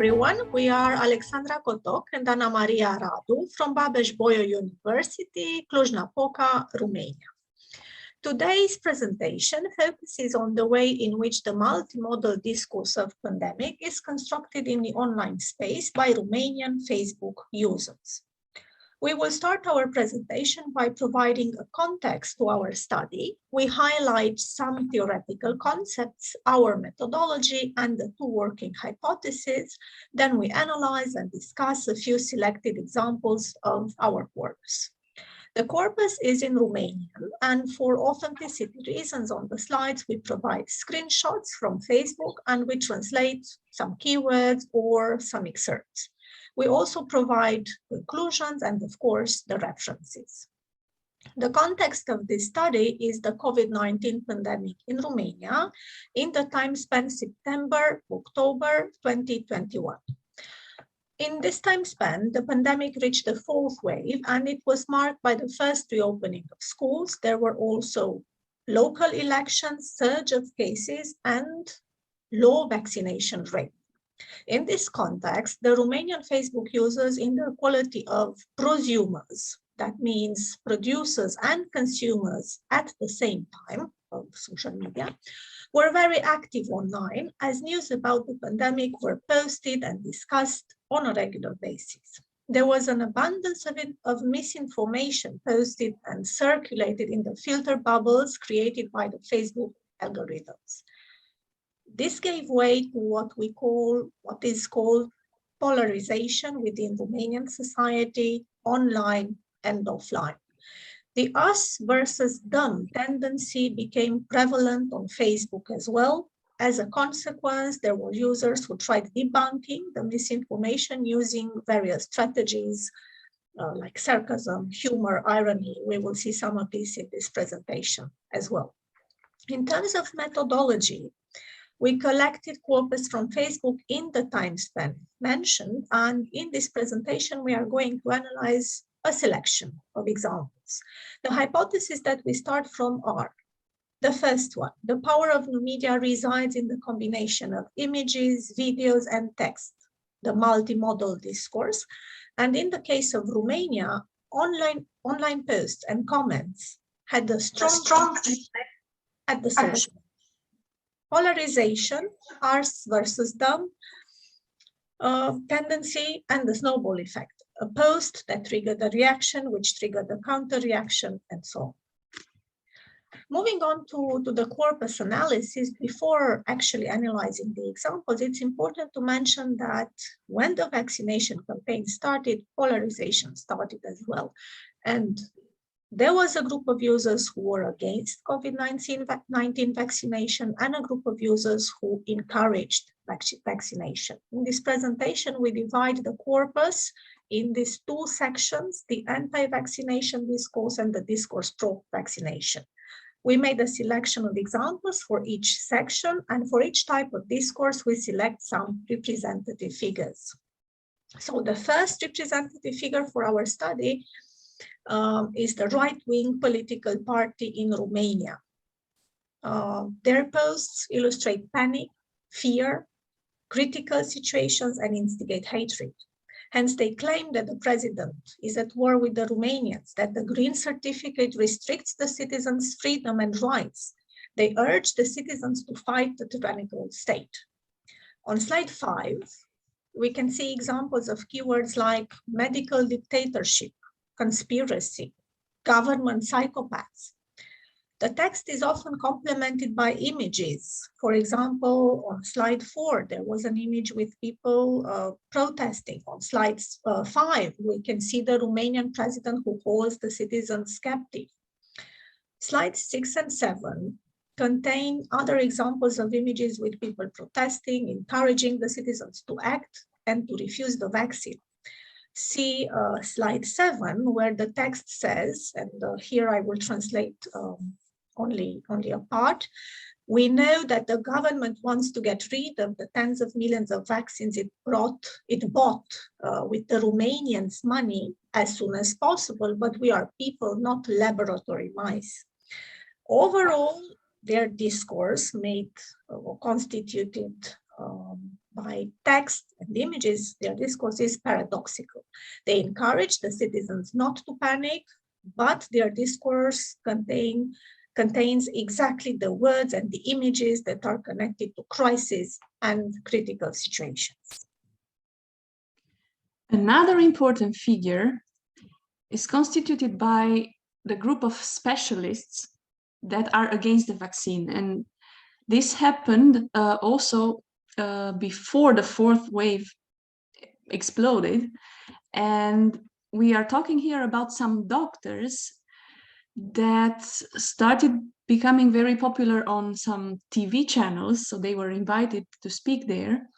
everyone. We are Alexandra Cotoc and Anamaria Radu from Babeș University, Cluj-Napoca, Romania. Today's presentation focuses on the way in which the multimodal discourse of pandemic is constructed in the online space by Romanian Facebook users. We will start our presentation by providing a context to our study. We highlight some theoretical concepts, our methodology, and the two working hypotheses. Then we analyze and discuss a few selected examples of our corpus. The corpus is in Romanian, and for authenticity reasons on the slides, we provide screenshots from Facebook and we translate some keywords or some excerpts. We also provide conclusions and, of course, the references. The context of this study is the COVID-19 pandemic in Romania in the time span September-October 2021. In this time span, the pandemic reached the fourth wave, and it was marked by the first reopening of schools. There were also local elections, surge of cases, and low vaccination rate. In this context, the Romanian Facebook users, in their quality of prosumers, that means producers and consumers at the same time of social media, were very active online as news about the pandemic were posted and discussed on a regular basis. There was an abundance of misinformation posted and circulated in the filter bubbles created by the Facebook algorithms. This gave way to what is called polarization within Romanian society, online and offline. The us versus them tendency became prevalent on Facebook as well. As a consequence, there were users who tried debunking the misinformation using various strategies like sarcasm, humor, irony. We will see some of these in this presentation as well. In terms of methodology, we collected corpus from Facebook in the time span mentioned, and in this presentation, we are going to analyze a selection of examples. The hypotheses that we start from are: the first one, the power of new media resides in the combination of images, videos, and text, the multimodal discourse. And in the case of Romania, online posts and comments had a strong effect at the social. Polarization, us versus them, tendency, and the snowball effect. A post that triggered a reaction, which triggered a counter reaction, and so on. Moving on to the corpus analysis, before actually analyzing the examples, it's important to mention that when the vaccination campaign started, polarization started as well. And there was a group of users who were against COVID-19 vaccination and a group of users who encouraged vaccination. In this presentation, we divide the corpus in these two sections, the anti-vaccination discourse and the discourse pro-vaccination. We made a selection of examples for each section, and for each type of discourse, we select some representative figures. So the first representative figure for our study is the right-wing political party in Romania. Their posts illustrate panic, fear, critical situations, and instigate hatred. Hence, they claim that the president is at war with the Romanians, that the green certificate restricts the citizens' freedom and rights. They urge the citizens to fight the tyrannical state. On slide 5, we can see examples of keywords like medical dictatorship, conspiracy, government psychopaths. The text is often complemented by images. For example, on slide 4, there was an image with people protesting. On slide 5, we can see the Romanian president who calls the citizens captive. Slides 6 and 7 contain other examples of images with people protesting, encouraging the citizens to act and to refuse the vaccine. See slide 7, where the text says, and here I will translate only a part, we know that the government wants to get rid of the tens of millions of vaccines it bought with the Romanians' money as soon as possible, but we are people, not laboratory mice. Overall, their discourse made or constituted by text and images, their discourse is paradoxical. They encourage the citizens not to panic, but their discourse contains exactly the words and the images that are connected to crisis and critical situations. Another important figure is constituted by the group of specialists that are against the vaccine. And this happened also before the fourth wave exploded. And we are talking here about some doctors that started becoming very popular on some TV channels, so they were invited to speak there.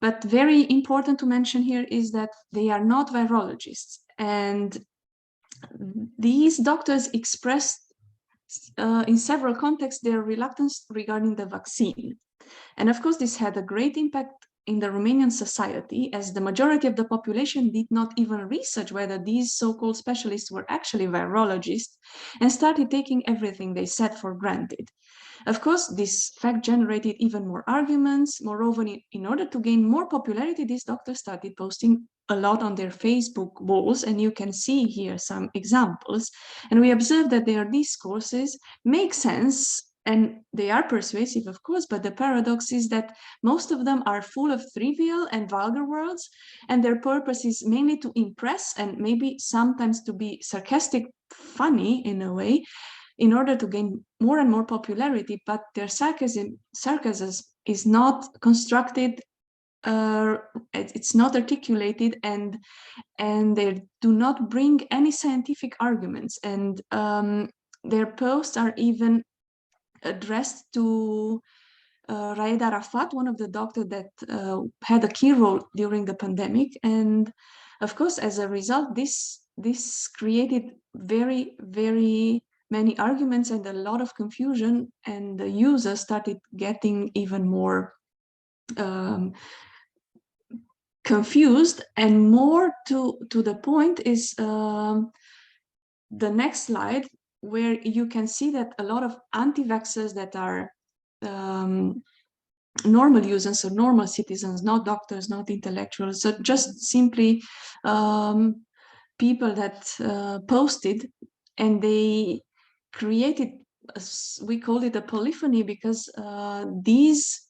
But very important to mention here is that they are not virologists, and these doctors expressed in several contexts their reluctance regarding the vaccine. And of course, this had a great impact in the Romanian society, as the majority of the population did not even research whether these so-called specialists were actually virologists, and started taking everything they said for granted. Of course, this fact generated even more arguments. Moreover, in order to gain more popularity, these doctors started posting a lot on their Facebook walls, and you can see here some examples. And we observe that their discourses make sense, and they are persuasive, of course, but the paradox is that most of them are full of trivial and vulgar words, and their purpose is mainly to impress and maybe sometimes to be sarcastic, funny in a way, in order to gain more and more popularity. But their sarcasm is not constructed, it's not articulated, and they do not bring any scientific arguments. And their posts are even addressed to Raed Arafat, one of the doctors that had a key role during the pandemic. And of course, as a result, this created very, very many arguments and a lot of confusion, and the users started getting even more confused. And more to the point is the next slide, where you can see that a lot of anti-vaxxers that are normal users, so normal citizens, not doctors, not intellectuals, so just simply people that posted, and they created, we call it a polyphony, because these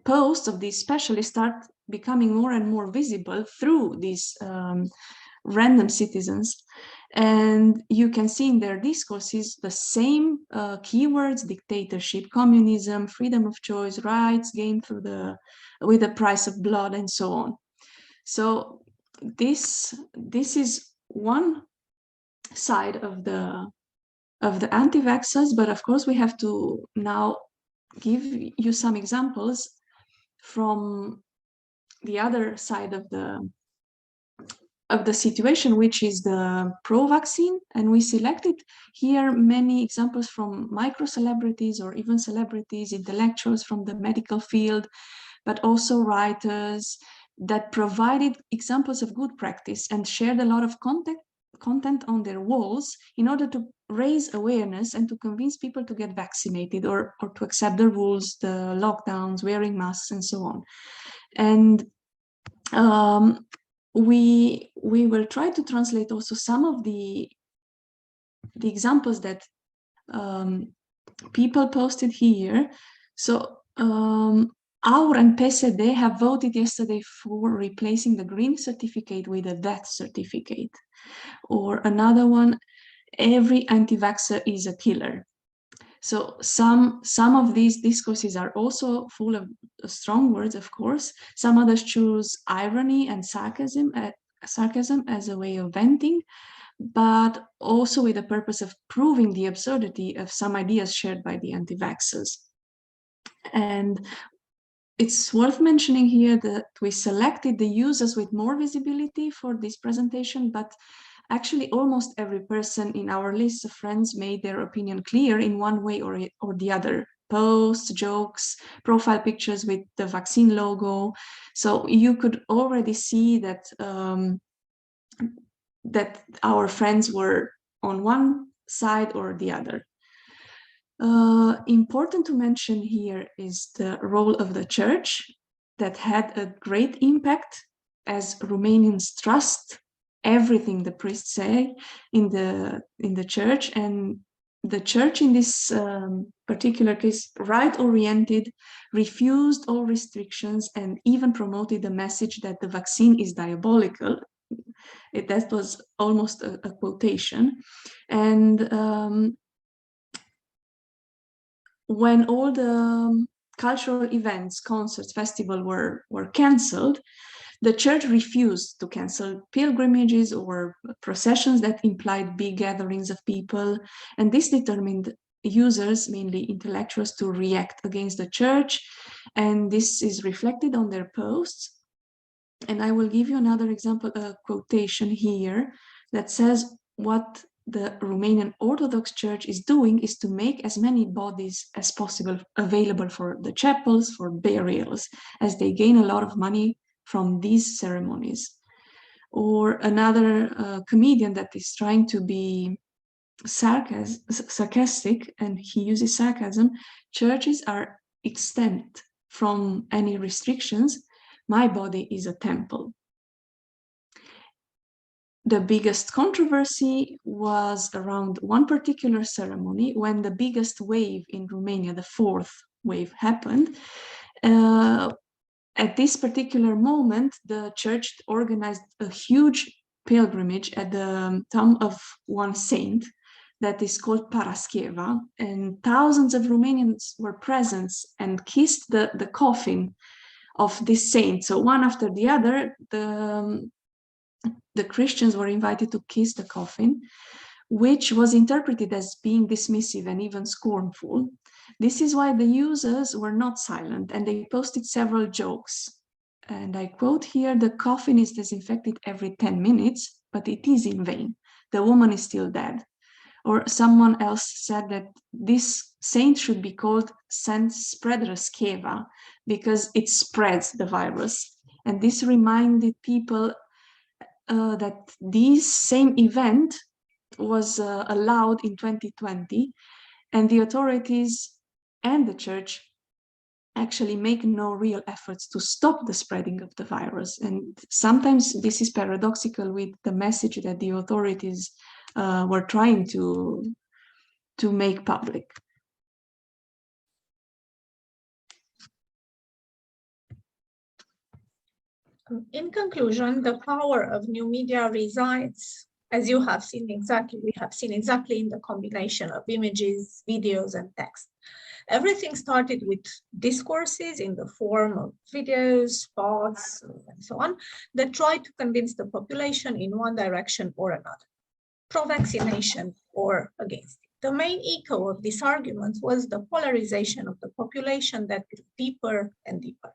posts of these specialists start becoming more and more visible through these random citizens. And you can see in their discourses the same keywords: dictatorship, communism, freedom of choice, rights gained through with the price of blood, and so on. So this is one side of the anti-vaxxers, but of course we have to now give you some examples from the other side of the situation, which is the pro-vaccine. And we selected here many examples from micro-celebrities or even celebrities, intellectuals from the medical field, but also writers that provided examples of good practice and shared a lot of content on their walls in order to raise awareness and to convince people to get vaccinated or to accept the rules, the lockdowns, wearing masks, and so on. And we will try to translate also some of the examples that people posted here. So AUR and PSD have voted yesterday for replacing the green certificate with a death certificate. Or another one, every anti-vaxxer is a killer. So some of these discourses are also full of strong words, of course. Some others choose irony and sarcasm as a way of venting, but also with the purpose of proving the absurdity of some ideas shared by the anti-vaxxers. And it's worth mentioning here that we selected the users with more visibility for this presentation, but actually almost every person in our list of friends made their opinion clear in one way or the other. Posts, jokes, profile pictures with the vaccine logo. So you could already see that that our friends were on one side or the other. Important to mention here is the role of the church. that had a great impact, as Romanians trust everything the priests say in the church, and the church in this particular case, right-oriented, refused all restrictions and even promoted the message that the vaccine is diabolical. That was almost a quotation. And when all the cultural events, concerts, festivals were cancelled, the church refused to cancel pilgrimages or processions that implied big gatherings of people, and this determined users, mainly intellectuals, to react against the church, and this is reflected on their posts. And I will give you another example, a quotation here that says what the Romanian Orthodox Church is doing is to make as many bodies as possible available for the chapels, for burials, as they gain a lot of money from these ceremonies. Or another comedian that is trying to be sarcastic, and he uses sarcasm: churches are exempt from any restrictions. My body is a temple. The biggest controversy was around one particular ceremony when the biggest wave in Romania, the fourth wave, happened. At this particular moment, the church organized a huge pilgrimage at the tomb of one saint that is called Parascheva, and thousands of Romanians were present and kissed the coffin of this saint. So one after the other, the Christians were invited to kiss the coffin, which was interpreted as being dismissive and even scornful. This is why the users were not silent, and they posted several jokes. And I quote here: "The coffin is disinfected every 10 minutes, but it is in vain. The woman is still dead." Or someone else said that this saint should be called Saint Spreaderskeva because it spreads the virus. And this reminded people that this same event was allowed in 2020, and the authorities and the church actually make no real efforts to stop the spreading of the virus. And sometimes this is paradoxical with the message that the authorities were trying to make public. In conclusion, the power of new media resides, as you have seen exactly, we have seen exactly in the combination of images, videos, and text. Everything started with discourses in the form of videos, spots, and so on, that try to convince the population in one direction or another, pro-vaccination or against it. The main echo of this argument was the polarization of the population that grew deeper and deeper.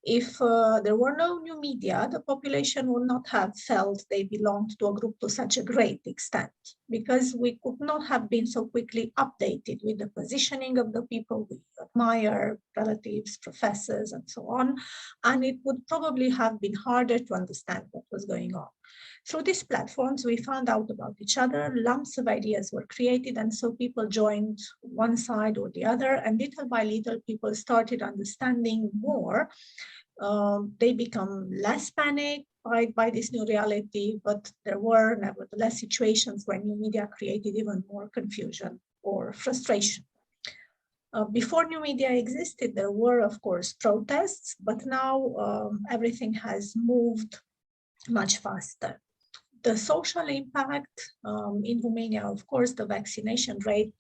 If there were no new media, the population would not have felt they belonged to a group to such a great extent, because we could not have been so quickly updated with the positioning of the people we admire, relatives, professors, and so on, and it would probably have been harder to understand what was going on. Through these platforms, we found out about each other, lumps of ideas were created, and so people joined one side or the other, and little by little, people started understanding more. They become less panicked by this new reality, but there were nevertheless situations where new media created even more confusion or frustration. Before new media existed, there were, of course, protests, but now everything has moved much faster. The social impact in Romania, of course, the vaccination rate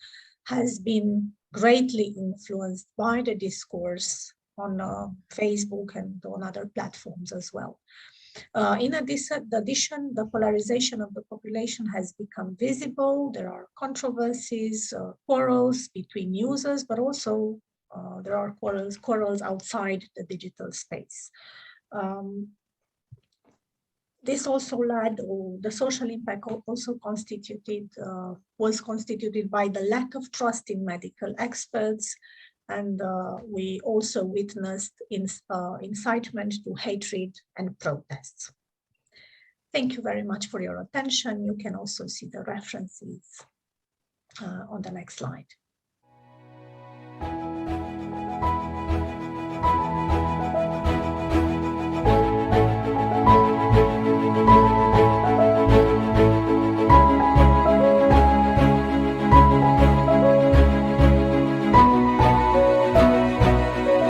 has been greatly influenced by the discourse on Facebook and on other platforms as well. In addition, the polarization of the population has become visible. There are controversies, quarrels between users, but also there are quarrels outside the digital space. This also led, or the social impact also was constituted by the lack of trust in medical experts, and we also witnessed incitement to hatred and protests. Thank you very much for your attention. You can also see the references on the next slide.